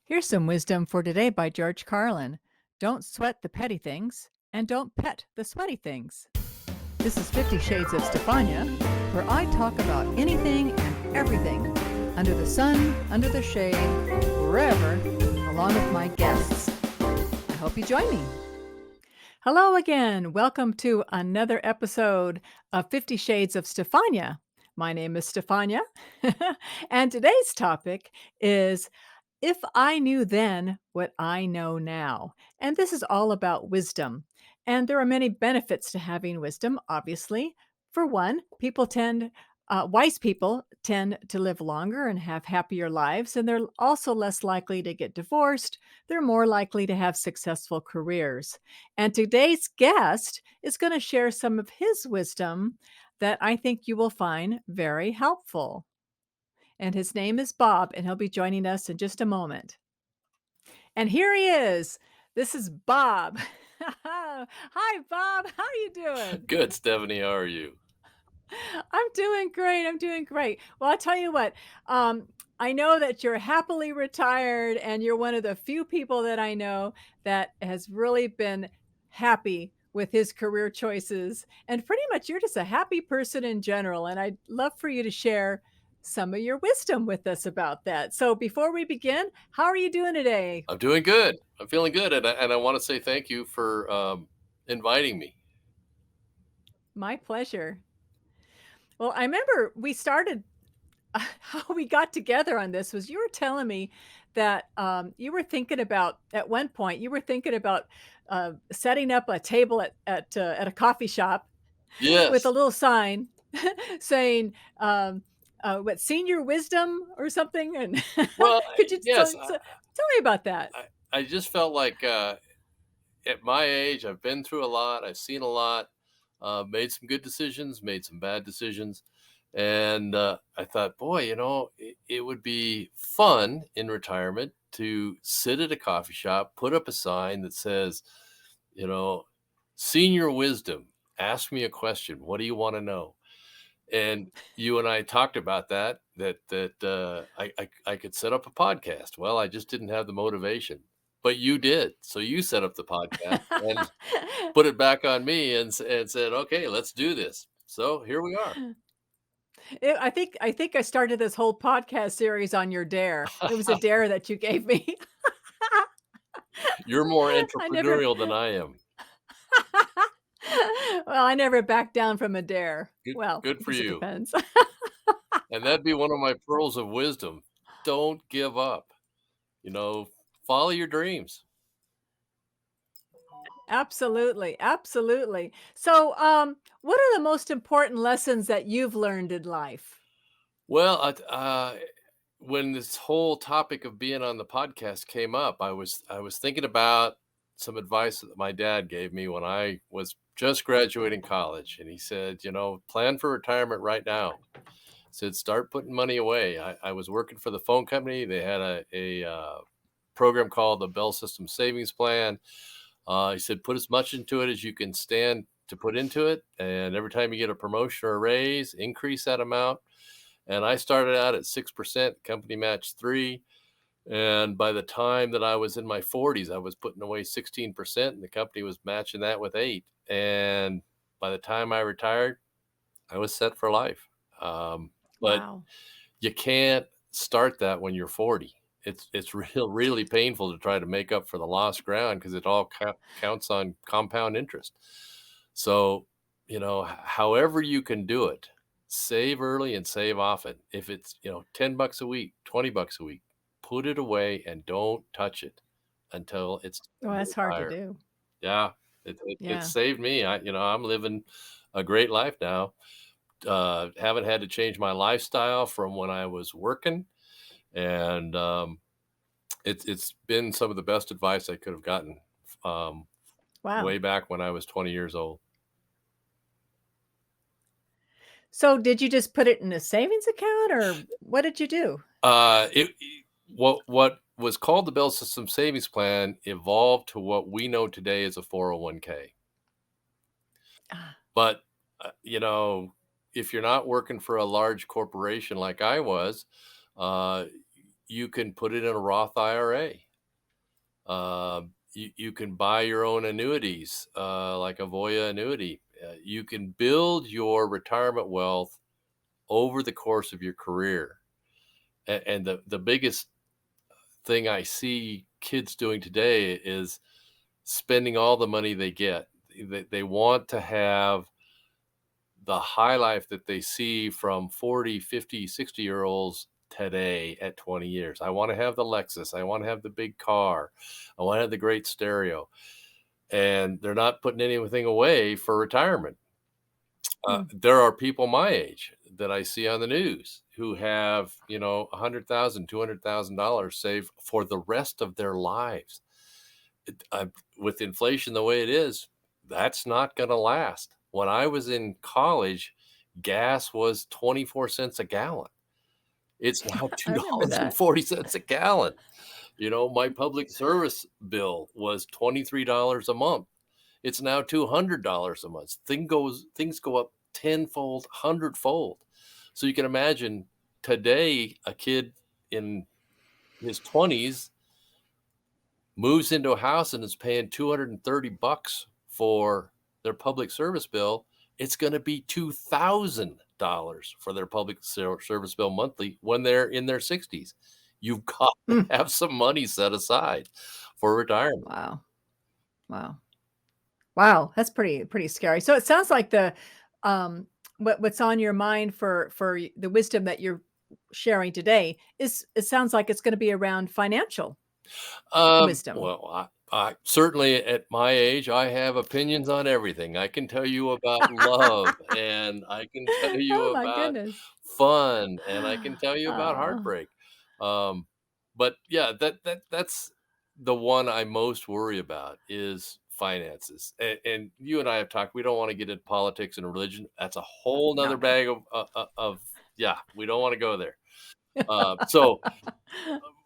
Here's some wisdom for today by George Carlin. Don't sweat the petty things and don't pet the sweaty things. This is 50 Shades of Stefanya, where I talk about anything and everything under the sun, under the shade, wherever, along with my guests. I hope you join me. Hello again. Welcome to another episode of 50 Shades of Stefanya. My name is Stefanya, and today's topic is if I knew then what I know now. And this is all about wisdom. And there are many benefits to having wisdom, obviously. For one, wise people tend to live longer and have happier lives, and they're also less likely to get divorced. They're more likely to have successful careers. And today's guest is going to share some of his wisdom that I think you will find very helpful. And his name is Bob, and he'll be joining us in just a moment. And here he is. This is Bob. Hi, Bob. How are you doing? Good, Stephanie. How are you? I'm doing great. I'm doing great. Well, I'll tell you what. Um, I know that you're happily retired, and you're one of the few people that I know that has really been happy with his career choices. And pretty much, you're just a happy person in general. And I'd love for you to share some of your wisdom with us about that. So, before we begin, how are you doing today? I'm doing good. I'm feeling good, and I want to say thank you for inviting me. My pleasure. Well, I remember we started how we got together on this was you were telling me that you were thinking about at one point you were thinking about setting up a table at a coffee shop with a Yes. little sign saying what senior wisdom or something and Well, could you yes. tell me about that? I just felt like at my age, I've been through a lot. I've seen a lot. Made some good decisions, made some bad decisions, and I thought, boy, it would be fun in retirement to sit at a coffee shop, put up a sign that says, you know, senior wisdom. Ask me a question. What do you want to know? And you and I talked about that I could set up a podcast. Well, I just didn't have the motivation, but you did. So you set up the podcast and put it back on me and said, "Okay, let's do this." So here we are. I think I started this whole podcast series on your dare. It was a dare that you gave me. You're more I never entrepreneurial than I am. Well, I never back down from a dare. Good, Well, good I for guess it you. depends. And that'd be one of my pearls of wisdom. Don't give up. You know, follow your dreams. Absolutely, absolutely. So, what are the most important lessons that you've learned in life? Well, when this whole topic of being on the podcast came up, I was thinking about some advice that my dad gave me when I was just graduating college, and he said, plan for retirement right now. Said, start putting money away. I was working for the phone company. They had a program called the Bell System Savings Plan. He said, put as much into it as you can stand to put into it, and every time you get a promotion or a raise, increase that amount. And I started out at 6%, company matched 3. And by the time that I was in my 40s, I was putting away 16%, and the company was matching that with 8. And by the time I retired, I was set for life. But Wow. you can't start that when you're 40. It's really painful to try to make up for the lost ground because it all counts on compound interest. So, however you can do it, save early and save often. If it's, $10 a week, $20 a week, put it away and don't touch it until it's Well, time to that's hard to retire. do. Yeah, it Yeah. saved me. I'm living a great life now. Haven't had to change my lifestyle from when I was working, and it's been some of the best advice I could have gotten um, Wow. way back when I was 20 years old. So, did you just put it in a savings account or what did you do? What was called the Bell System Savings Plan evolved to what we know today as a 401k. Ah, But if you're not working for a large corporation like I was, uh, you can put it in a Roth IRA. You can buy your own annuities, like a Voya annuity. You can build your retirement wealth over the course of your career. And the biggest thing I see kids doing today is spending all the money they get. They want to have the high life that they see from 40, 50, 60-year-olds today at 20 years. I want to have the Lexus. I want to have the big car. I want to have the great stereo. And they're not putting anything away for retirement. Mm. There are people my age that I see on the news who have, $100,000, $200,000 saved for the rest of their lives. With inflation the way it is, that's not going to last. When I was in college, gas was 24 cents a gallon. It's now I remember that. $2.40 a gallon. My public service bill was $23 a month. It's now $200 a month. Things go up tenfold, hundredfold. So you can imagine today a kid in his 20s moves into a house and is paying 230 bucks for their public service bill. It's going to be $2,000 for their public service bill monthly when they're in their 60s. You've got to Mm. have some money set aside for retirement. Wow. Wow. Wow, that's pretty scary. So it sounds like um, what's on your mind for the wisdom that you're sharing today is it sounds like it's gonna be around financial wisdom. Well, I certainly at my age, I have opinions on everything. I can tell you about love, and I can tell you Oh my about goodness. fun, and I can tell you about Oh, heartbreak. Um, but yeah, that's the one I most worry about is finances. And you and I have talked. We don't want to get into politics and religion. That's a whole no, nother no. bag of yeah. We don't want to go there. So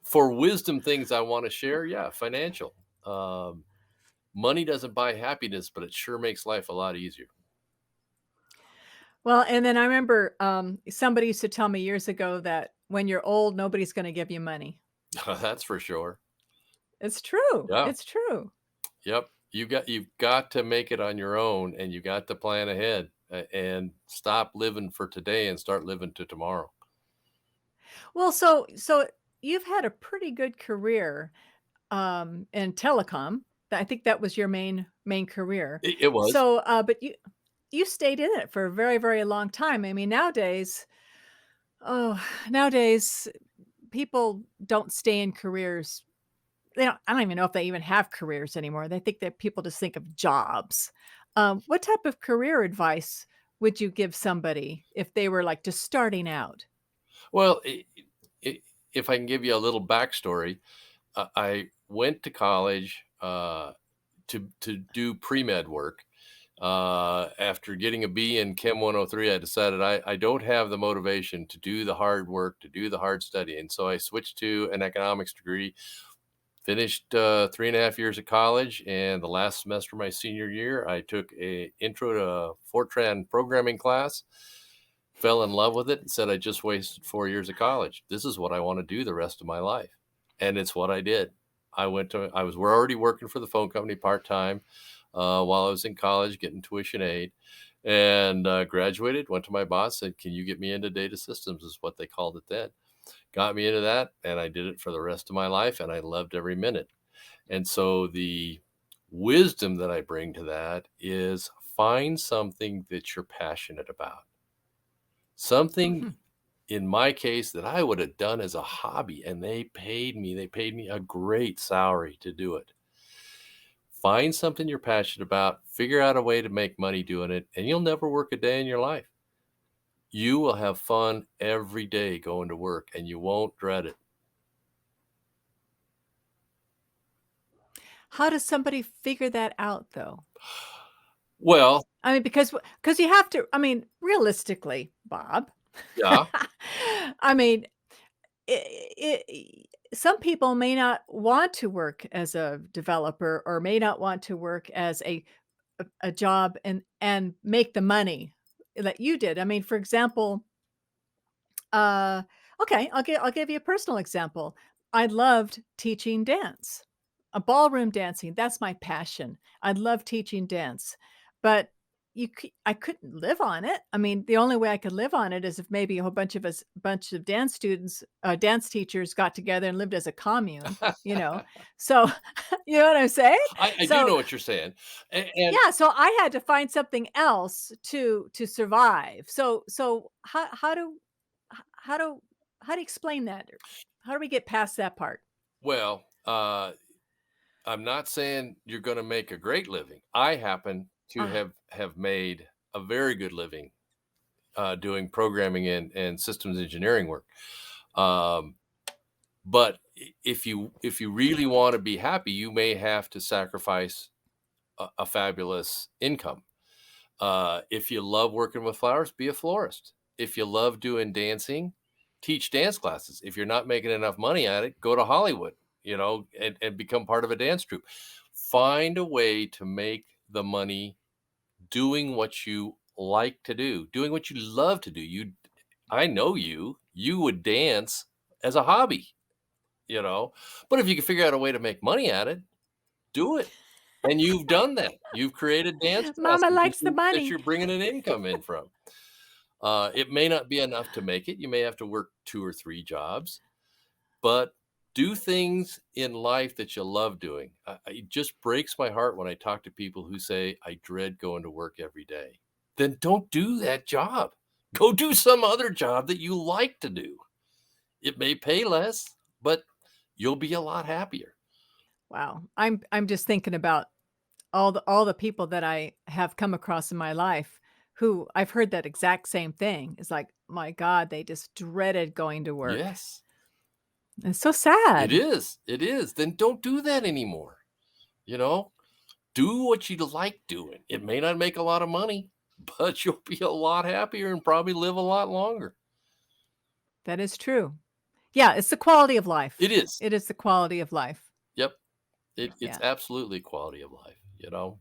for wisdom things I want to share, yeah, financial. Um, Money doesn't buy happiness, but it sure makes life a lot easier. Well, and then I remember, somebody used to tell me years ago that when you're old, nobody's gonna give you money. That's for sure. It's true, Yeah. it's true. Yep. You've got to make it on your own, and you got to plan ahead, and stop living for today and start living to tomorrow. Well, so you've had a pretty good career, in telecom. I think that was your main career. It was. So, but you stayed in it for a very, very long time. I mean, oh, nowadays people don't stay in careers. They don't I don't even know if they even have careers anymore. They think that people just think of jobs. What type of career advice would you give somebody if they were like just starting out? Well, I if I can give you a little backstory, I went to college to do pre med work. After getting a B in Chem 103, I decided I don't have the motivation to do the hard work, to do the hard study. And so I switched to an economics degree, finished 3.5 years of college. And the last semester of my senior year, I took a intro to Fortran programming class, fell in love with it, and said I just wasted 4 years of college. This is what I want to do the rest of my life. And it's what I did. We're already working for the phone company part time while I was in college, getting tuition aid, and graduated. Went to my boss, said, "Can you get me into data systems?" Is what they called it then. Got me into that, and I did it for the rest of my life, and I loved every minute. And so the wisdom that I bring to that is find something that you're passionate about. Something Mhm. in my case that I would have done as a hobby, and they paid me a great salary to do it. Find something you're passionate about, figure out a way to make money doing it, and you'll never work a day in your life. You will have fun every day going to work, and you won't dread it. How does somebody figure that out though? Well, I mean, because you have to I mean, realistically, Bob, yeah. I mean, some people may not want to work as a developer or may not want to work as a job and make the money that you did. I mean, for example, uh, Okay, I'll give you a personal example. I loved teaching dance. Ballroom dancing, that's my passion. I love teaching dance, but I couldn't live on it. I mean, the only way I could live on it is if maybe a whole bunch of dance students, dance teachers got together and lived as a commune, you know? So, you know what I'm saying? I do So, know what you're saying, and yeah, so I had to find something else to survive. So how do how do you explain that? Or how do we get past that part? well, I'm not saying you're gonna make a great living. I happen to Ah, have made a very good living, doing programming and systems engineering work. Um, but if you really wanna be happy, you may have to sacrifice a fabulous income. If you love working with flowers, be a florist. If you love doing dancing, teach dance classes. If you're not making enough money at it, go to Hollywood, and become part of a dance troupe. Find a way to make the money doing what you like to do, doing what you love to do. I know you would dance as a hobby, you know, but if you can figure out a way to make money at it, do it. And you've done that. You've created dance mama classes likes the that money. you're bringing an income in from. It may not be enough to make it. You may have to work 2 or 3 jobs, but do things in life that you love doing. It just breaks my heart when I talk to people who say, "I dread going to work every day." Then don't do that job. Go do some other job that you like to do. It may pay less, but you'll be a lot happier. Wow. I'm just thinking about all the people that I have come across in my life who I've heard that exact same thing. It's like, my God, they just dreaded going to work. Yes, It's so sad. it is. Then don't do that anymore, you know? Do what you like doing. It may not make a lot of money, but you'll be a lot happier and probably live a lot longer. That is true. Yeah, it's the quality of It life. is. It is the quality of life. Yep. It's Yeah. absolutely quality of life, you know?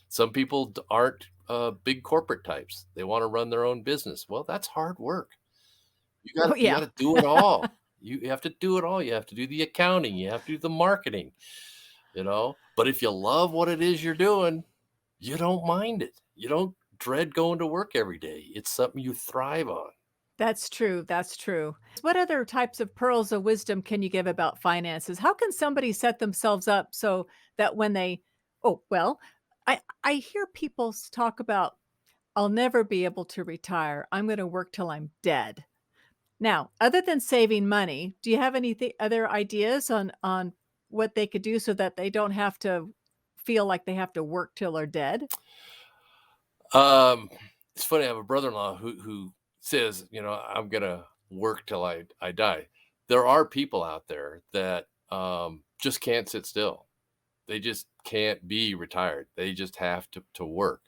Some people aren't big corporate types. They want to run their own business. Well, that's hard work. Oh, You yeah. got to do it all. You have to do it all. You have to do the accounting. You have to do the marketing, you know? But if you love what it is you're doing, you don't mind it. You don't dread going to work every day. It's something you thrive on. That's true, that's true. What other types of pearls of wisdom can you give about finances? How can somebody set themselves up so that when they oh, well, I hear people talk about, "I'll never be able to retire. I'm gonna work till I'm dead." Now, other than saving money, do you have any other ideas on what they could do so that they don't have to feel like they have to work till they're dead? Um, it's funny. I have a brother-in-law who says, I'm gonna work till I die. There are people out there that just can't sit still. They just can't be retired. They just have to work.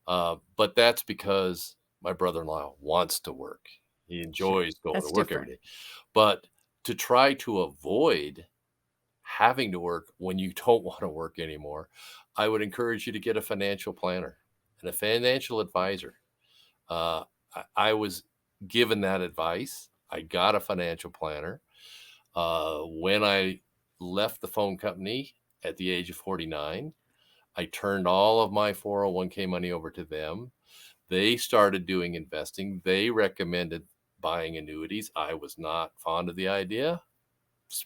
But that's because my brother-in-law wants to work. He Sure, enjoys going to that's work every different. day. But to try to avoid having to work when you don't want to work anymore, I would encourage you to get a financial planner and a financial advisor. I was given that advice. I got a financial planner. When I left the phone company at the age of 49, I turned all of my 401k money over to them. They started doing investing. They recommended buying annuities. I was not fond of the idea.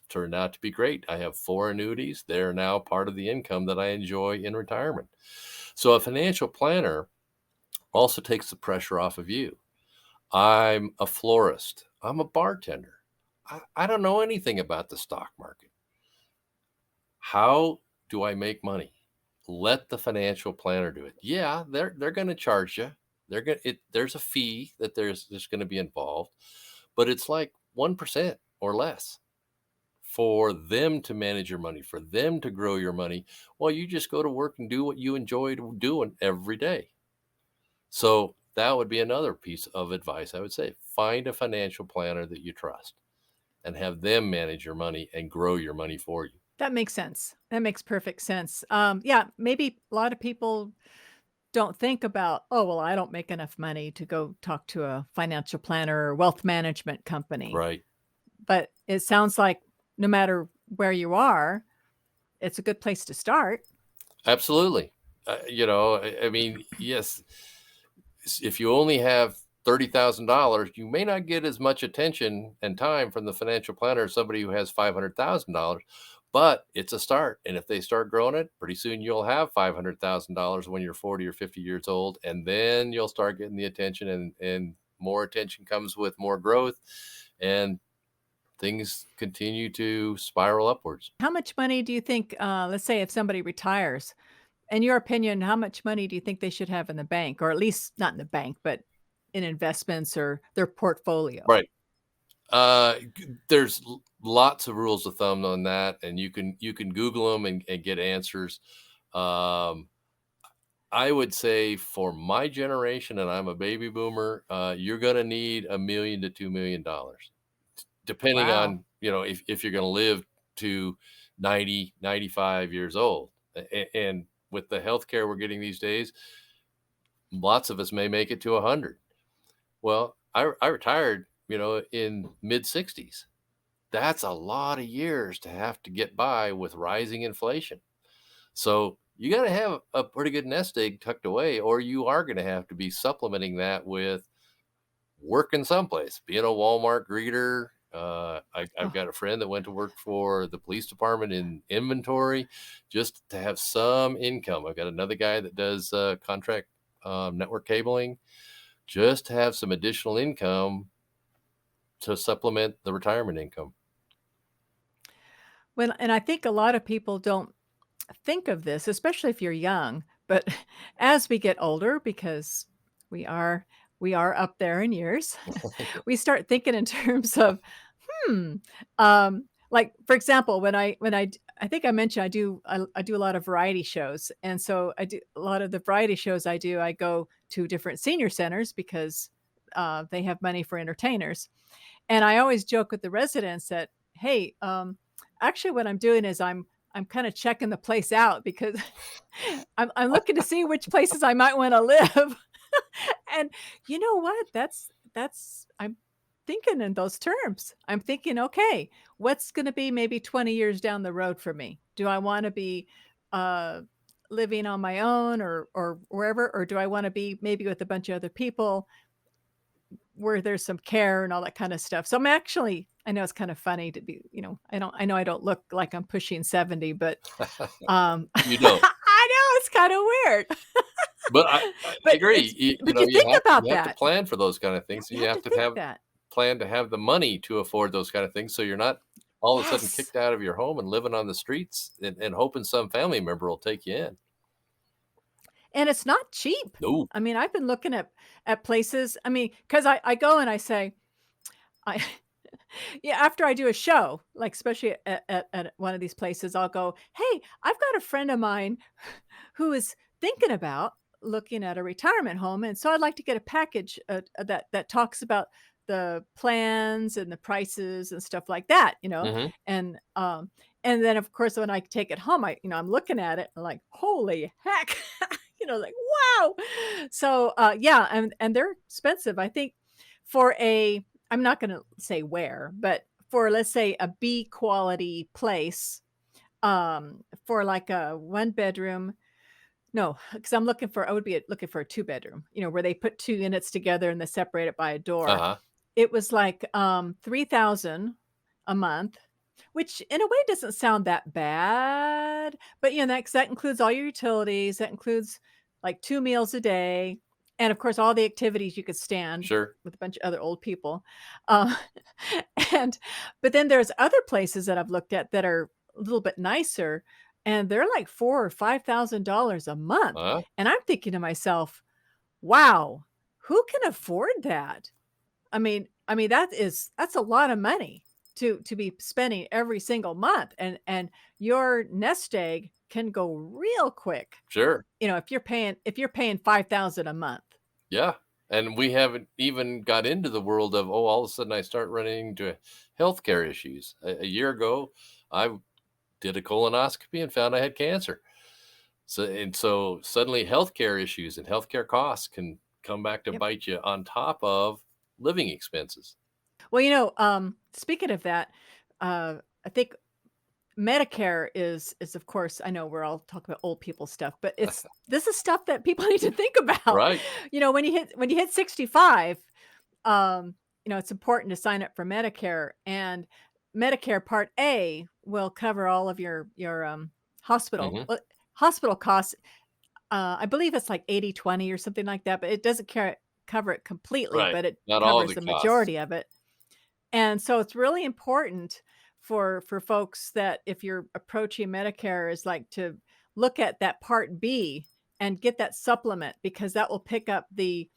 Turned out to be great. I have 4 annuities. They're now part of the income that I enjoy in retirement. So a financial planner also takes the pressure off of you. I'm a florist. I'm a bartender. I don't know anything about the stock market. How do I make money? Let the financial planner do it. Yeah, they're going to charge you. There's a fee that there's going to be involved, but it's like 1% or less for them to manage your money, for them to grow your money. Well, you just go to work and do what you enjoy doing every day. So that would be another piece of advice I would say. Find a financial planner that you trust and have them manage your money and grow your money for you. That makes sense. That makes perfect sense. Yeah, maybe a lot of people don't think about, "Oh, well, I don't make enough money to go talk to a financial planner or wealth management company." Right. But it sounds like no matter where you are, it's a good place to start. Absolutely. I mean, yes, if you only have $30,000, you may not get as much attention and time from the financial planner as somebody who has $500,000, but it's a start. And if they start growing it, pretty soon you'll have $500,000 when you're 40 or 50 years old. And then you'll start getting the attention, and more attention comes with more growth, and things continue to spiral upwards. How much money do you think, let's say if somebody retires, in your opinion, how much money do you think they should have in the bank, or at least not in the bank, but in investments or their portfolio? Right. There's lots of rules of thumb on that, and you can Google them and get answers. Um, I would say for my generation, and I'm a baby boomer, you're going to need $1 million to $2 million, depending Wow. on if you're going to live to 90, 95 years old. And with the healthcare we're getting these days, lots of us may make it to 100. Well, I retired, in mid 60s. That's a lot of years to have to get by with rising inflation. So you got to have a pretty good nest egg tucked away, or you are going to have to be supplementing that with working someplace, being a Walmart greeter. I've Oh, got a friend that went to work for the police department in inventory just to have some income. I've got another guy that does contract network cabling, just to have some additional income to supplement the retirement income. well, and I think a lot of people don't think of this, especially if you're young, but as we get older, because we are we are up there in years, we start thinking in terms of, "Hmm," like, for example, I think I mentioned I do a lot of variety shows, and so I do a lot of the variety shows I go to different senior centers because, they have money for entertainers, and I always joke with the residents that, "Hey, actually what I'm doing is I'm kinda checking the place out because I'm looking to see which places I might wanna live." And you know what? That's I'm thinking in those terms. I'm thinking, "Okay, what's gonna be maybe 20 years down the road for me? Do I wanna be, uh, living on my own or wherever, or do I wanna be maybe with a bunch of other people where there's some care and all that kinda stuff?" So I'm actually I know it's kind of funny to be, I know I don't look like I'm pushing 70, but, You don't. I know it's kinda weird. But I But agree. it's but you You think have about you have to that. plan for those kind of things, You and you have to have to think have that. plan to have the money to afford those kind of things, so you're not all of a sudden Yes, kicked out of your home and living on the streets, and hoping some family member will take you in. and it's not cheap. No. I mean, I've been looking at places, I mean, 'cause I go and I say, I yeah, after I do a show, like, especially at one of these places, I'll go, "Hey, I've got a friend of mine who is thinking about looking at a retirement home, and so I'd like to get a package, that talks about the plans and the prices and stuff like that," Mhm. and, and then, of course, when I take it home, I'm looking at it and like, "Holy heck," like, "Wow." So, yeah, and they're expensive. I think for a I'm not gonna say where, but for, let's say, a B quality place, for like a 1 bedroom, no, because I would be looking for a two-bedroom, where they put 2 units together and they separate it by a door. Uh-huh. It was like, 3,000 a month, which in a way doesn't sound that bad, but, that includes all your utilities, that includes, like, 2 meals a day, and, of course, all the activities you could stand Sure. with a bunch of other old people. Uh, and but then there's other places that I've looked at that are a little bit nicer, and they're like 4 or $5,000 a month, Uh-huh. and I'm thinking to myself, "Wow, who can afford that?" I mean, that's a lot of money to be spending every single month, and your nest egg can go real quick, Sure. if you're paying 5,000 a month. Yeah. And we haven't even got into the world of, oh, all of a sudden I start running into healthcare issues. A year ago, I did a colonoscopy and found I had cancer. So suddenly healthcare issues and healthcare costs can come back to Yep. bite you on top of living expenses. Well, speaking of that, I think Medicare is of course, I know we're all talking about old people stuff, but this is stuff that people need to think about. Right. When you hit 65, um, it's important to sign up for Medicare, and Medicare Part A will cover all of your Mhm. hospital costs. I believe it's like 80/20 or something like that, but it doesn't cover it completely, Right. but it Not all covers the the costs. majority of it. And so it's really important for folks that if you're approaching Medicare is like to look at that Part B and get that supplement because that will pick up the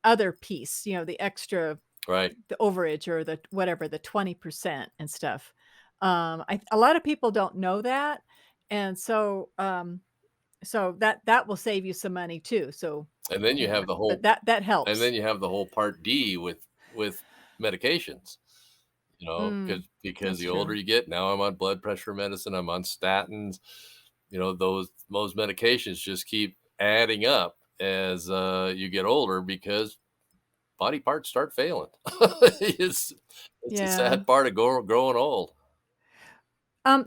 other piece, the extra Right. the overage or the whatever, the 20% and stuff. A lot of people don't know that. And so that will save you some money too. So, And then you have the but whole that and then helps. you have the whole part D with medications, Mm, because that's the older true. you get, now I'm on blood pressure medicine, I'm on statins, those medications just keep adding up as, you get older because body parts start failing. It's it's a Yeah. sad part of growing old.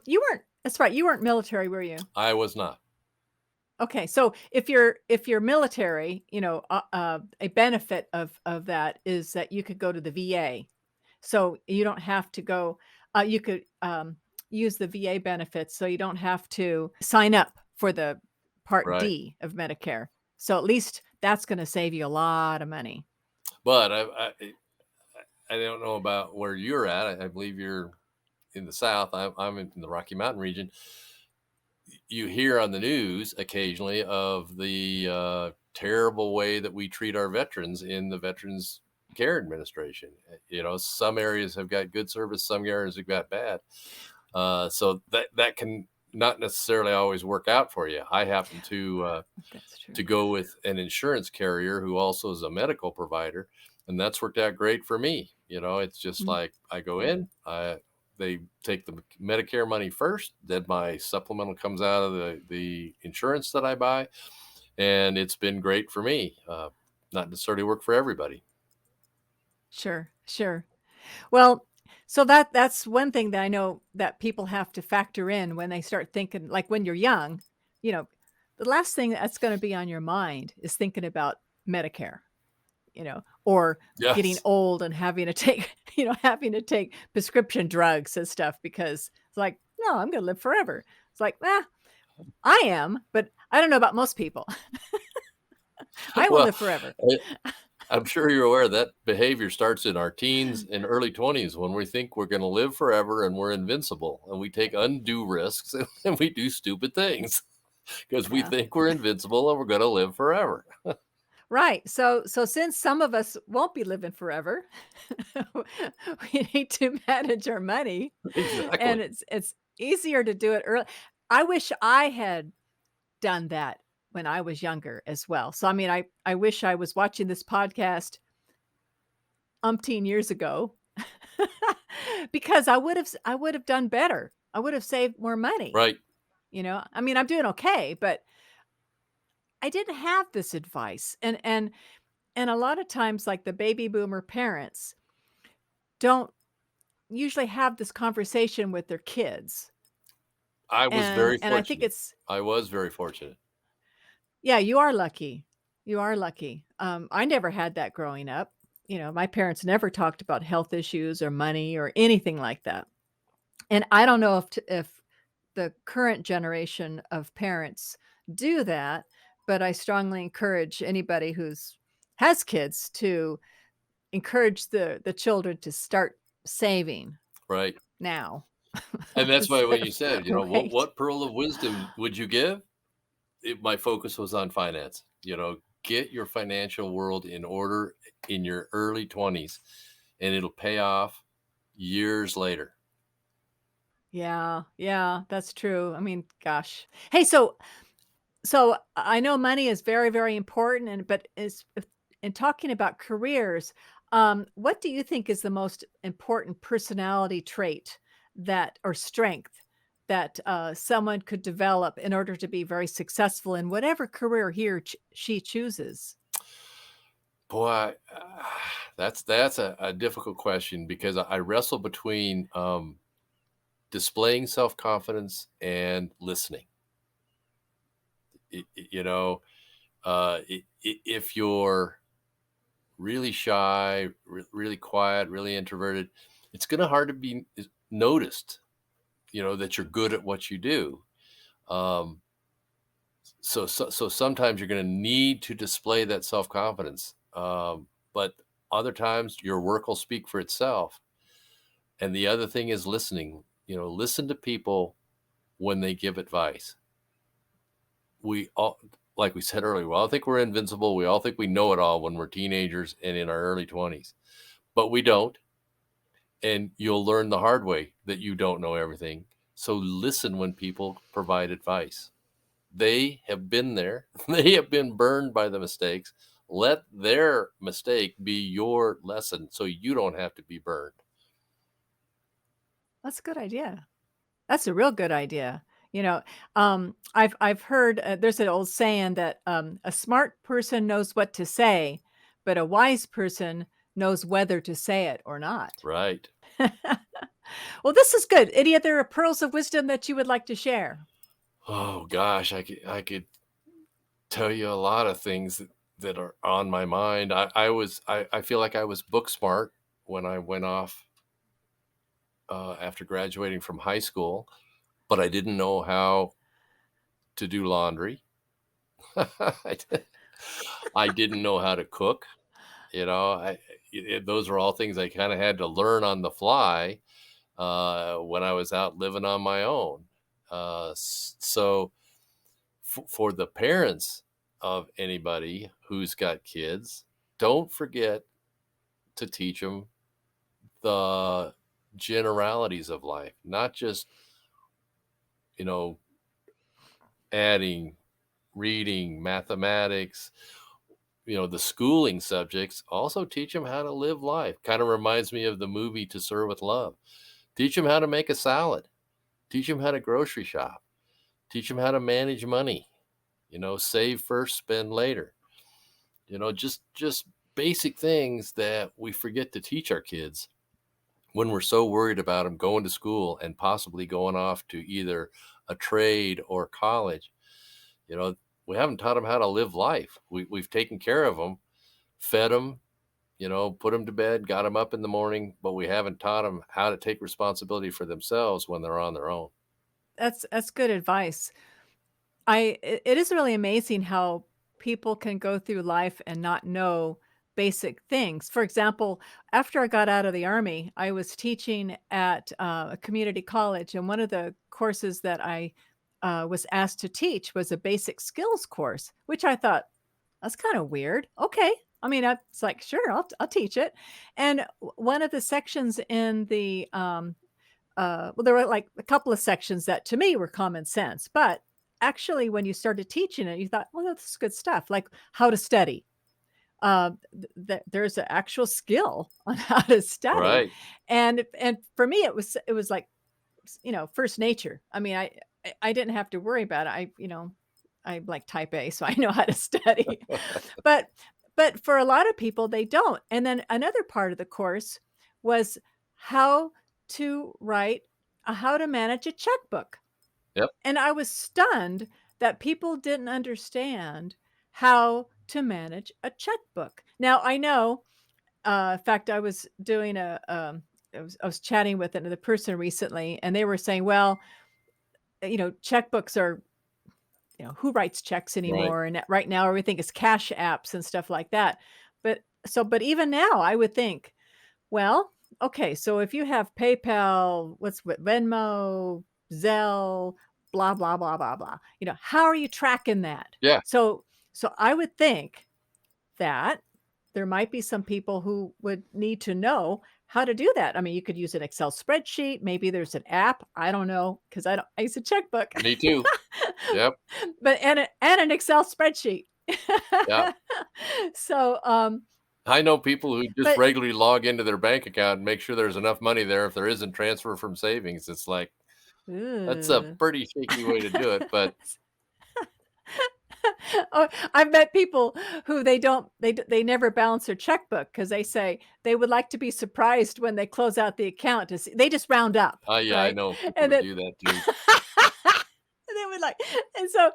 You weren't that's right, you weren't military, were you? I was not. Okay, so if you're military, a benefit of that is that you could go to the VA. So you don't have to go you could, use the VA benefits, so you don't have to sign up for the Part Right. D of Medicare. So at least that's gonna save you a lot of money. But I don't know about where you're at. I believe you're in the South. I'm in the Rocky Mountain region. You hear on the news occasionally of the terrible way that we treat our veterans in the Veterans Care Administration. Some areas have got good service, some areas have got bad. So that can not necessarily always work out for you. I happen That's to true. go with an insurance carrier who also is a medical provider, and that's worked out great for me. It's just Mm, like I go in, they take the Medicare money first, then my supplemental comes out of the insurance that I buy, and it's been great for me. Not necessarily work for everybody. sure, sure. Well, so that's one thing that I know that people have to factor in when they start thinking like, when you're young, you know, the last thing that's gonna be on your mind is thinking about Medicare, or getting Yes. old and having to take having to take prescription drugs and stuff because it's like, "No, I'm gonna live forever." It's like, I am, but I don't know about most people. I will Well, live forever." I'm sure you're aware that behavior starts in our teens and early 20s when we think we're going to live forever and we're invincible, and we take undue risks and we do stupid things because we Yeah. think we're invincible and we're going to live forever. Right. So since some of us won't be living forever, we need to manage our money, and Exactly. it's easier to do it early. I wish I had done that when I was younger as well. So I mean, I wish I was watching this podcast umpteen years ago because I would have done better. I would have saved more money. Right. I mean, I'm doing okay, but I didn't have this advice. And a lot of times like the baby boomer parents don't usually have this conversation with their kids. I was And very and I think fortunate. it's I was very fortunate. yeah, you are lucky. You are lucky. I never had that growing up. My parents never talked about health issues or money or anything like that. And I don't know if the current generation of parents do that, but I strongly encourage anybody who's has kids to encourage the children to start saving Right. now And that's why instead when of you said, wait. what pearl of wisdom would you give? My focus was on finance. Get your financial world in order in your early 20s, and it'll pay off years later. Yeah, yeah, that's true. I mean, gosh. Hey, so I know money is very, very important, but in talking about careers, what do you think is the most important personality trait that or strength that someone could develop in order to be very successful in whatever career he or she chooses? Boy, that's a difficult question because I wrestle between, displaying self-confidence and listening. You know, if you're really shy, really quiet, really introverted, it's gonna hard to be noticed, that you're good at what you do. Um, so sometimes you're gonna need to display that self-confidence, but other times your work will speak for itself. And the other thing is listening. Listen to people when they give advice. We all, like we said earlier, we all think we're invincible. We all think we know it all when we're teenagers and in our early 20s, but we don't. And you'll learn the hard way that you don't know everything. So listen when people provide advice. They have been there, they have been burned by the mistakes. Let their mistake be your lesson so you don't have to be burned. That's a good idea. That's a real good idea. I've heard, there's an old saying that, "A smart person knows what to say, but a wise person knows whether to say it or not." Right. Well, this is good. Any other pearls of wisdom that you would like to share? Oh gosh, I could tell you a lot of things that are on my mind. I feel like I was book smart when I went off after graduating from high school, but I didn't know how to do laundry. I di- I didn't know how to cook. Those are all things I kind of had to learn on the fly when I was out living on my own. So for the parents of anybody who's got kids, don't forget to teach them the generalities of life, not just, you know, adding, reading, mathematics, the schooling subjects. Also teach them how to live life. Kind of reminds me of the movie To Serve with Love. Teach them how to make a salad. Teach them how to grocery shop. Teach them how to manage money. Save first, spend later. Just basic things that we forget to teach our kids when we're so worried about them going to school and possibly going off to either a trade or college. You know, we haven't taught them how to live life. We've taken care of them, fed them, put them to bed, got them up in the morning, but we haven't taught them how to take responsibility for themselves when they're on their own. That's good advice. It is really amazing how people can go through life and not know basic things. For example, after I got out of the army, I was teaching at a community college, and one of the courses that I was asked to teach was a basic skills course, which I thought that's kind of weird. Okay. I mean, I it's like, sure, I'll teach it. And one of the sections in the well, there were like a couple of sections that to me were common sense, but actually, when you started teaching it, you thought, well, that's good stuff, like how to study. There's an actual skill on how to study, Right. and for me, it was like first nature. I mean, I didn't have to worry about it. I'm like type A, so I know how to study. But for a lot of people, they don't. And then another part of the course was how to write how to manage a checkbook. Yep. And I was stunned that people didn't understand how to manage a checkbook. Now I know, in fact, I was doing I was chatting with another person recently, and they were saying, well, checkbooks are who writes checks Right. anymore? And right now, everything is cash apps and stuff like that. But even now, I would think, well, okay, so if you have PayPal, what's what Venmo, Zelle, blah blah blah blah blah, how are you tracking that? Yeah. So I would think that there might be some people who would need to know how to do that. I mean, you could use an Excel spreadsheet. Maybe there's an app. I don't know because I use a checkbook. Me too. Yep. But and an Excel spreadsheet. Yeah. So, I know people who just but regularly log into their bank account and make sure there's enough money there if there isn't transfer from savings. It's like, That's a Ooh. pretty shaky way to do it, but Oh, I've met people who they never balance their checkbook because they say they would like to be surprised when they close out the account to see they just round up, yeah, I right? know people And that then do that too. and they would like and so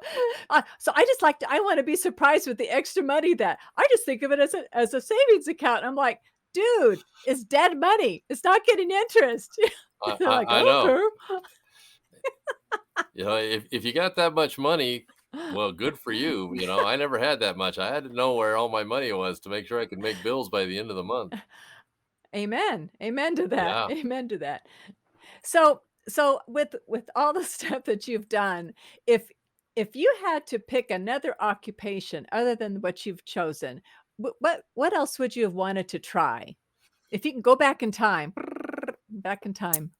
I just like to I wanna be surprised with the extra money that I just think of it as a savings account. I'm like, "Dude, it's dead money. It's not getting interest." I They're like, I I know. "Okay." If you got that much money, well, good for you. I never had that much. I had to know where all my money was to make sure I could make bills by the end of the month. Amen. Amen to that. Yeah. Amen to that. So with all the stuff that you've done, if if you had to pick another occupation other than what you've chosen, what else would you have wanted to try? If you can go back in time, back in time.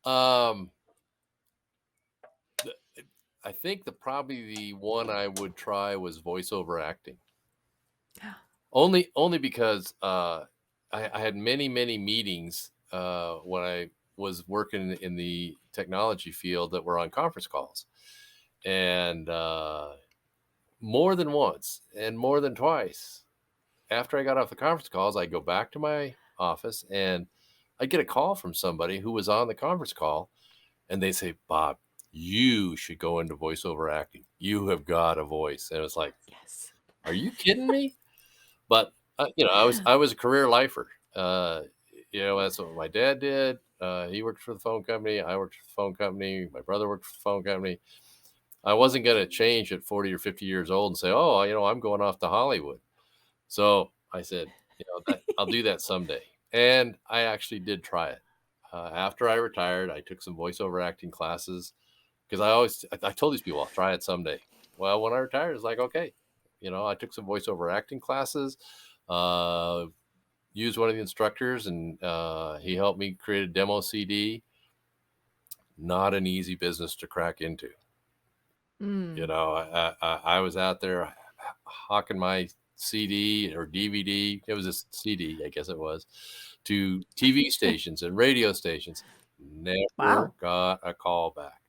Um, the I think probably the one I would try was voiceover acting. Only because, I had many, many meetings, when I was working in the technology field that were on conference calls, and, more than once and more than twice, after I got off the conference calls, I'd go back to my office, and I'd get a call from somebody who was on the conference call, and they'd say, "Bob, you should go into voiceover acting. You have got a voice." And it was like, Yes. "Are you kidding me?" But, I was a career lifer. That's what my dad did. He worked for the phone company. I worked for the phone company. My brother worked for the phone company. I wasn't going to change at 40 or 50 years old and say, "Oh, I'm going off to Hollywood." So I said, that I'll do that someday. And I actually did try it. After I retired, I took some voiceover acting classes because I told these people I'll try it someday. Well, when I retired, it's like, okay, I took some voiceover acting classes, uh, used one of the instructors, and he helped me create a demo CD. Not an easy business to crack into. Mm. I was out there hawking my CD or DVD. It was a CD, I guess it was, to TV stations and radio stations. Never Wow. got a call back.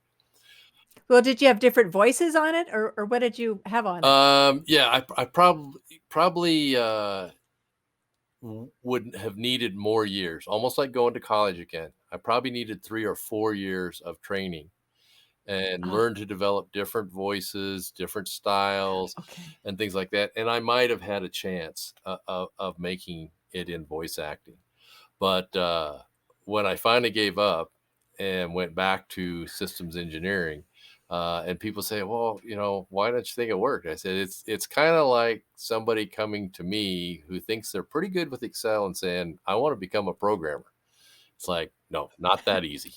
Well, did you have different voices on it or what did you have on it? Yeah, I probably would have needed more years, almost like going to college again. I probably needed 3 or 4 years of training and Ah, learn to develop different voices, different styles, okay. and things like that. And I might have had a chance of making it in voice acting. But when I finally gave up and went back to systems engineering, and people say, "Well, why don't you think it worked?" I said, "It's kind of like somebody coming to me who thinks they're pretty good with Excel and saying, 'I want to become a programmer.'" It's like, no, not that easy.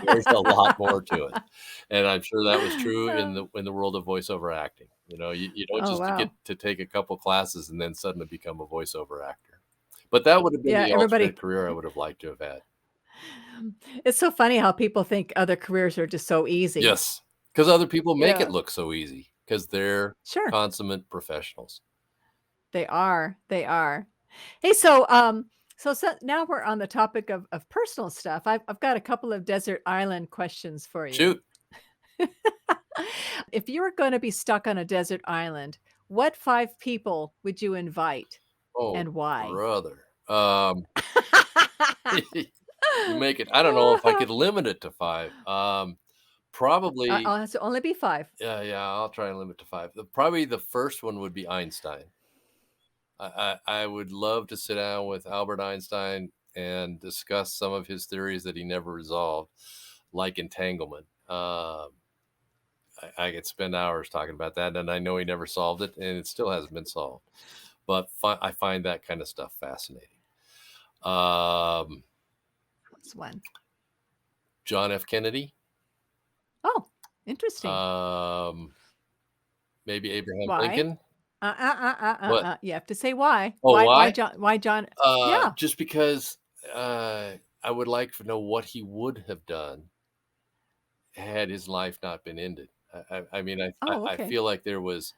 There's a lot more to it. And I'm sure that was true in Oh, the world of voiceover acting. You don't oh, just get wow. to take a couple classes and then suddenly become a voiceover actor. But that would have been Yeah, the alternate everybody career I would have liked to have had. it's so funny how people think other careers are just so easy. Yes, because other people make it Yeah, look so easy because 'cause they're sure. consummate professionals. They are, they are. Hey, so now we're on the topic of personal stuff. I've got a couple of desert island questions for you. Shoot. If you were gonna be stuck on a desert island, what 5 people would you invite Oh, and why? brother. You make it I don't know if I could limit it to 5. Probably It has to only be 5. yeah, yeah, I'll try and limit to 5. Probably the first one would be Einstein. I would love to sit down with Albert Einstein and discuss some of his theories that he never resolved, like entanglement. I could spend hours talking about that, and I know he never solved it, and it still hasn't been solved. But I find that kind of stuff fascinating. Um, That's one. John F. Kennedy, Oh, interesting. um, maybe Abraham Why? Lincoln. What? You have to say why. Oh, Why why? John Yeah. Just because I would like to know what he would have done had his life not been ended. I mean, Oh, I okay. feel like there was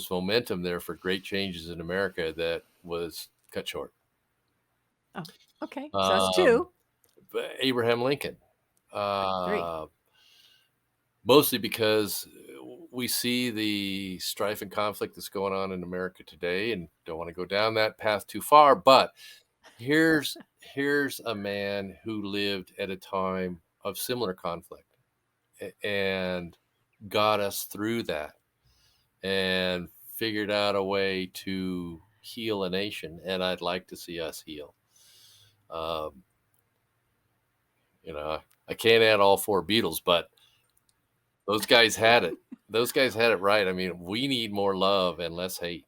momentum there for great changes in America that was cut short. Oh, okay. So that's Um, 2. but Abraham Lincoln, Three. uh, mostly because we see the strife and conflict that's going on in America today, and don't want to go down that path too far. But here's a man who lived at a time of similar conflict and got us through that and figured out a way to heal a nation. And I'd like to see us heal. Um, I can't add all four Beatles, but those guys had it. Those guys had it right. I mean, we need more love and less hate.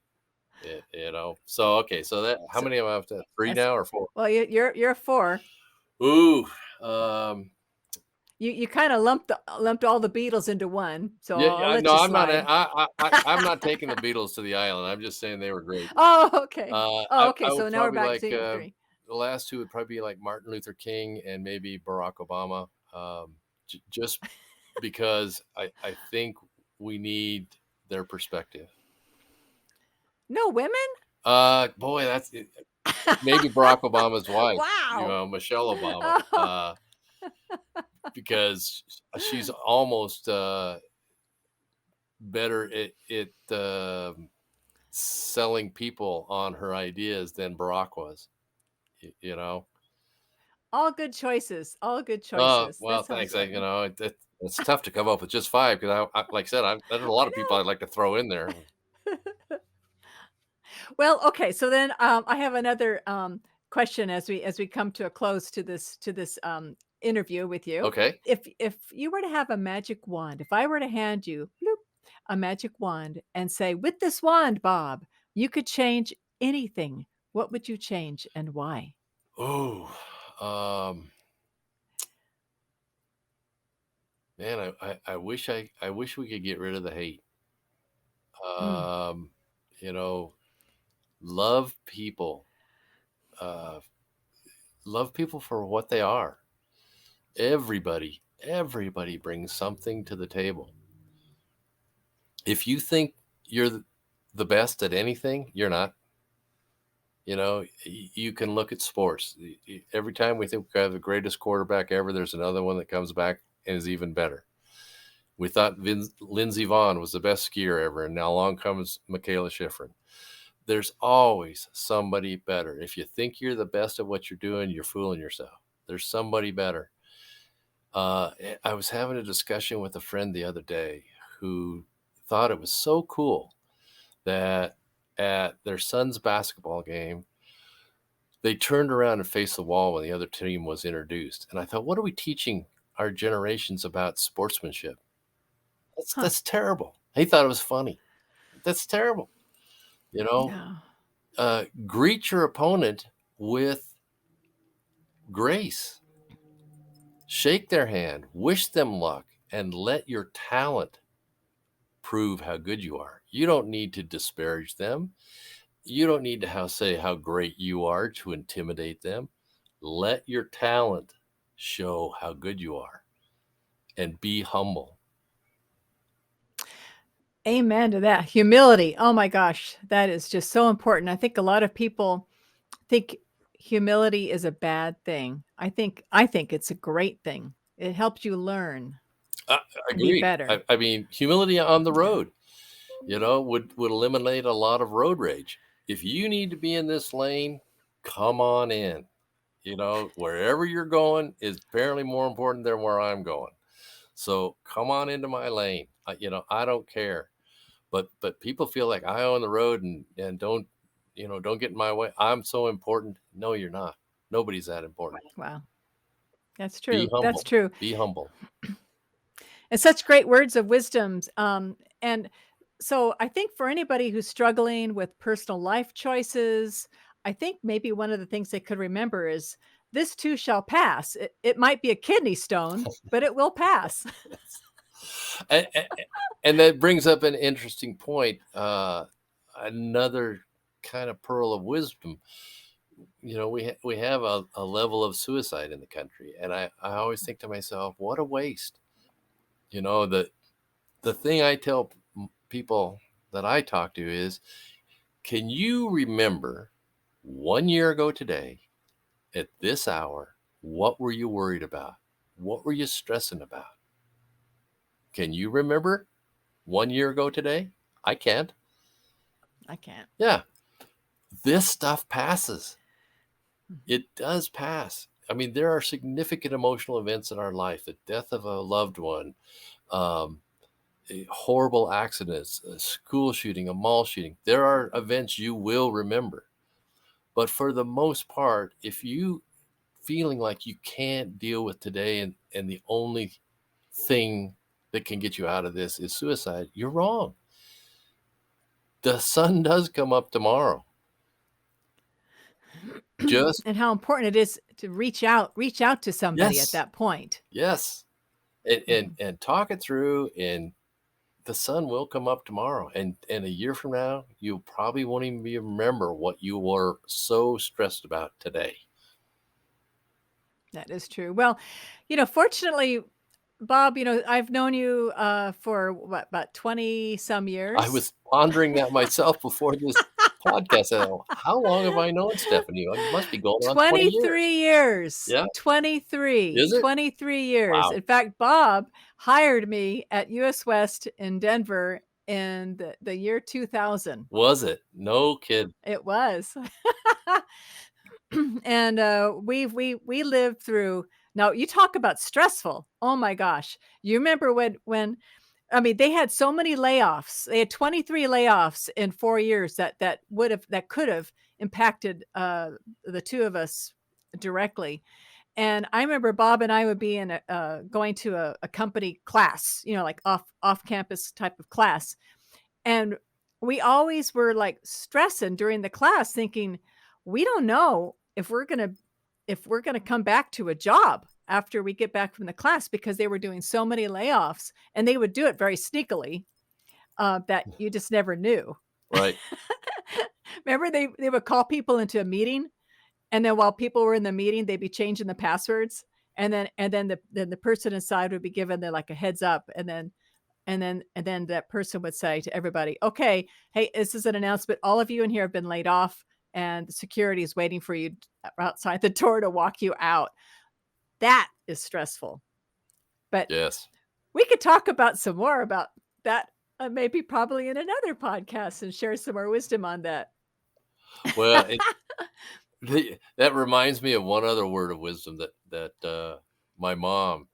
So okay, so that how So many am I up to? Three that's now or four? well, you're 4. Ooh, um, You kinda lumped all the Beatles into one, so yeah, I'll yeah. let No, you I'm not. slide. I'm not taking the Beatles to the island. I'm just saying they were great. Oh, okay. Oh, I okay, would so now we're probably back like to 3. the last two would probably be like Martin Luther King and maybe Barack Obama. Just because I think we need their perspective. No women? Boy, that's it. Maybe Barack Obama's wife, Wow. Michelle Obama, Oh, because she's almost better at selling people on her ideas than Barack was. You know. all good choices, all good choices. Well, That sounds thanks. lovely. It's tough to come up with just five because like I said, there's a lot of people I I'd like to throw in there. know. Well, okay, so then, I have another, question as we come to a close to this, interview with you. Okay. If you were to have a magic wand, if I were to hand you, bloop, a magic wand and say, "With this wand, Bob, you could change anything," what would you change and why? Oh, man, I wish we could get rid of the hate. Mm. Um, you know, love people. Uh, love people for what they are. Everybody brings something to the table. If you think you're the best at anything, you're not. You can look at sports. Every time we think we have the greatest quarterback ever, there's another one that comes back and is even better. We thought Lindsey Vaughn was the best skier ever, and now along comes Michaela Schifrin. There's always somebody better. If you think you're the best at what you're doing, you're fooling yourself. There's somebody better. I was having a discussion with a friend the other day who thought it was so cool that at their son's basketball game, they turned around and faced the wall when the other team was introduced. And I thought, what are we teaching our generations about sportsmanship? Huh. That's terrible. He thought it was funny. That's terrible. You know, Yeah. greet your opponent with grace, shake their hand, wish them luck, and let your talent prove how good you are. You don't need to disparage them. You don't need to say how great you are to intimidate them. Let your talent show how good you are and be humble. Amen to that. Humility. Oh my gosh, that is just so important. I think a lot of people think humility is a bad thing. I think it's a great thing. It helps you learn I and be agreed. better. I mean, humility on the Yeah. road, would eliminate a lot of road rage. If you need to be in this lane, come on in. Wherever you're going is apparently more important than where I'm going. So come on into my lane. I don't care. But people feel like I own the road and don't get in my way. I'm so important. No, you're not. Nobody's that important. Wow. That's Be true. That's humble. true. Be humble. And such great words of wisdoms. And so I think for anybody who's struggling with personal life choices, I think maybe one of the things they could remember is this too shall pass. It might be a kidney stone, but it will pass. and, and, and that brings up an interesting point. Another kind of pearl of wisdom. We have a level of suicide in the country, and I always think to myself, what a waste. The thing I tell people that I talk to is, can you remember 1 year ago today at this hour, what were you worried about? What were you stressing about? Can you remember 1 year ago today? I can't. I can't. Yeah, this stuff passes. Mhm. It does pass. I mean, there are significant emotional events in our life, the death of a loved one, um, horrible accidents, a school shooting, a mall shooting. There are events you will remember. But for the most part, if you feeling like you can't deal with today and the only thing that can get you out of this is suicide, you're wrong. The sun does come up tomorrow. Just And how important it is to reach out to somebody at yes, that point. yes. And and Mhm. and talk it through, and the sun will come up tomorrow. And a year from now, you probably won't even remember what you were so stressed about today. That is true. Well, fortunately, Bob, I've known you, for what, about 20 some I years? was pondering that myself before this podcast. I thought, how long have I known Stephanie? It must be going on 20 years. 23 years. Yeah. 23. Is it? 23 years. Wow. In fact, Bob hired me at US West in Denver in the year 2000. Was it? No kid. It was. And, we lived through now you talk about stressful. Oh my gosh. You remember when I mean, they had so many layoffs. They had 23 layoffs in 4 years that could have impacted, the 2 of us directly. And I remember Bob and I would be in going to a company class, like off campus type of class, and we always were, like, stressing during the class thinking, "We don't know if we're gonna come back to a job after we get back from the class," because they were doing so many layoffs, and they would do it very sneakily, that you just never knew. Right. Remember they would call people into a meeting, and then while people were in the meeting, they'd be changing the passwords, and then the person inside would be given like, a heads up, and then that person would say to everybody, "Okay, hey, this is an announcement. All of you in here have been laid off, and the security is waiting for you outside the door to walk you out." That is stressful. But Yes. we could talk about some more about that, maybe probably in another podcast and share some more wisdom on that. Well, that reminds me of one other word of wisdom that my mom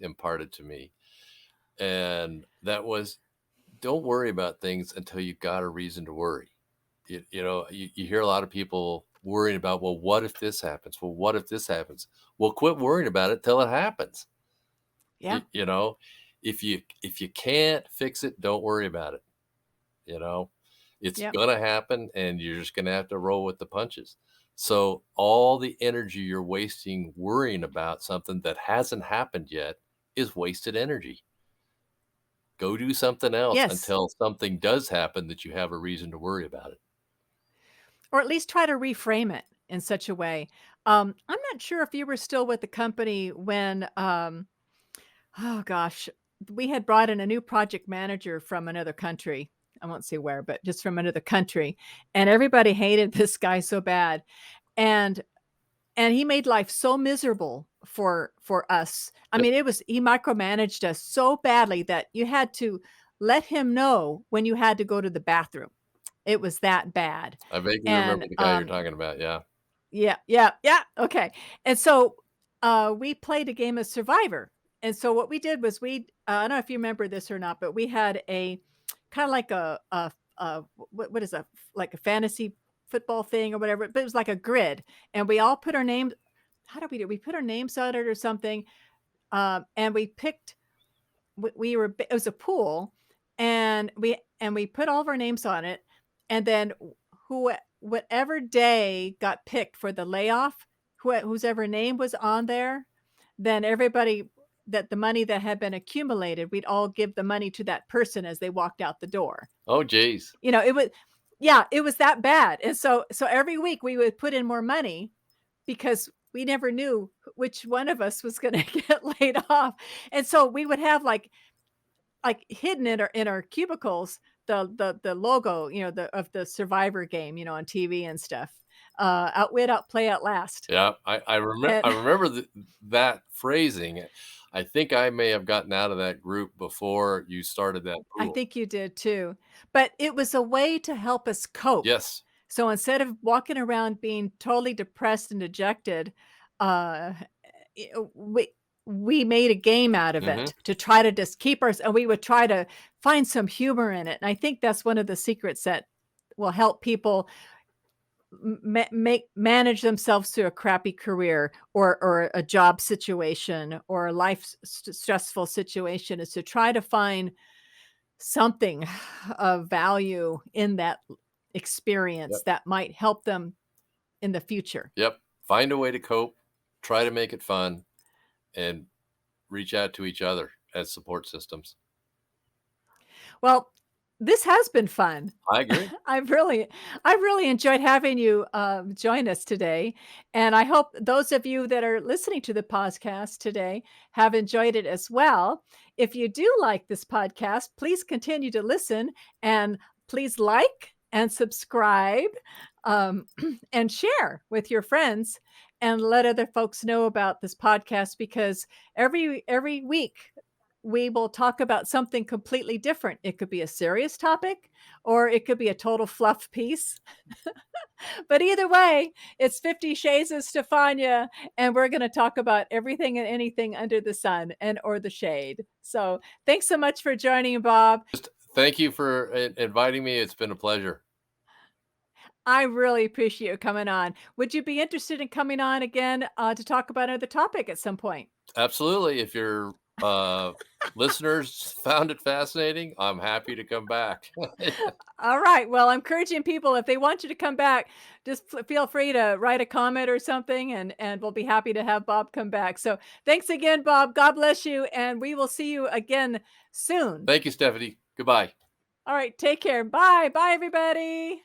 imparted to me, and that was, "Don't worry about things until you've got a reason to worry." You hear a lot of people worrying about, "Well, what if this happens? Well, what if this happens?" Well, quit worrying about it till it happens. Yeah. You know, if you can't fix it, don't worry about it. You know, it's Yep. gonna happen, and you're just gonna have to roll with the punches. So all the energy you're wasting worrying about something that hasn't happened yet is wasted energy. Go do something else Yes. until something does happen that you have a reason to worry about it. Or at least try to reframe it in such a way. I'm not sure if you were still with the company when, oh gosh, we had brought in a new project manager from another country. I won't say where, but just from another country, and everybody hated this guy so bad, and he made life so miserable for us. I Yep, mean, he micromanaged us so badly that you had to let him know when you had to go to the bathroom. It was that bad. I vaguely remember And, the guy you're talking about, yeah. yeah, yeah, yeah, okay. And so, we played a game of Survivor, and so what we did was I don't know if you remember this or not, but we had a kinda like what is a like a fantasy football thing or whatever, but it was like a grid, and we all put our names how did we do? We put our names on it or something, and we picked we were it was a pool, and we put all of our names on it, and then who whatever day got picked for the layoff, whose ever name was on there, then everybody that the money that had been accumulated, we'd all give the money to that person as they walked out the door. Oh, geez. It was yeah, it was that bad, and so every week we would put in more money because we never knew which one of us was gonna get laid off, and so we would have, like, hidden in our cubicles, the logo, the of the Survivor game, on TV and stuff. outwit, outplay, outlast. Yeah, I And remember that phrasing. I think I may have gotten out of that group before you started that I rule. think you did too. But it was a way to help us cope. Yes. So instead of walking around being totally depressed and dejected, uh, eh, we made a game out of Mhm. it to try to just keep us, and we would try to find some humor in it. And I think that's one of the secrets that will help people make manage themselves through a crappy career or a job situation or a life stressful situation, is to try to find something of value in that experience Yep. that might help them in the future. Yep. Find a way to cope, try to make it fun, and reach out to each other as support systems. Well, this has been fun. I agree. I've really I've really enjoyed having you, join us today, and I hope those of you that are listening to the podcast today have enjoyed it as well. If you do like this podcast, please continue to listen, and please like and subscribe, um, and share with your friends, and let other folks know about this podcast, because every week we will talk about something completely different. It could be a serious topic or it could be a total fluff piece. But either way, it's 50 Shades of Stefania, and we're going to talk about everything and anything under the sun and or the shade. So thanks so much for joining, Bob. Just thank you for inviting me. It's been a pleasure. I really appreciate you coming on. Would you be interested in coming on again to talk about another topic at some point? Absolutely. If your listeners found it fascinating, I'm happy to come back. All right. Well, I'm encouraging people, if they want you to come back, just feel free to write a comment or something, and we'll be happy to have Bob come back. So thanks again, Bob. God bless you, and we will see you again soon. Thank you, Stephanie. Goodbye. All right. Take care. Bye. Bye, everybody.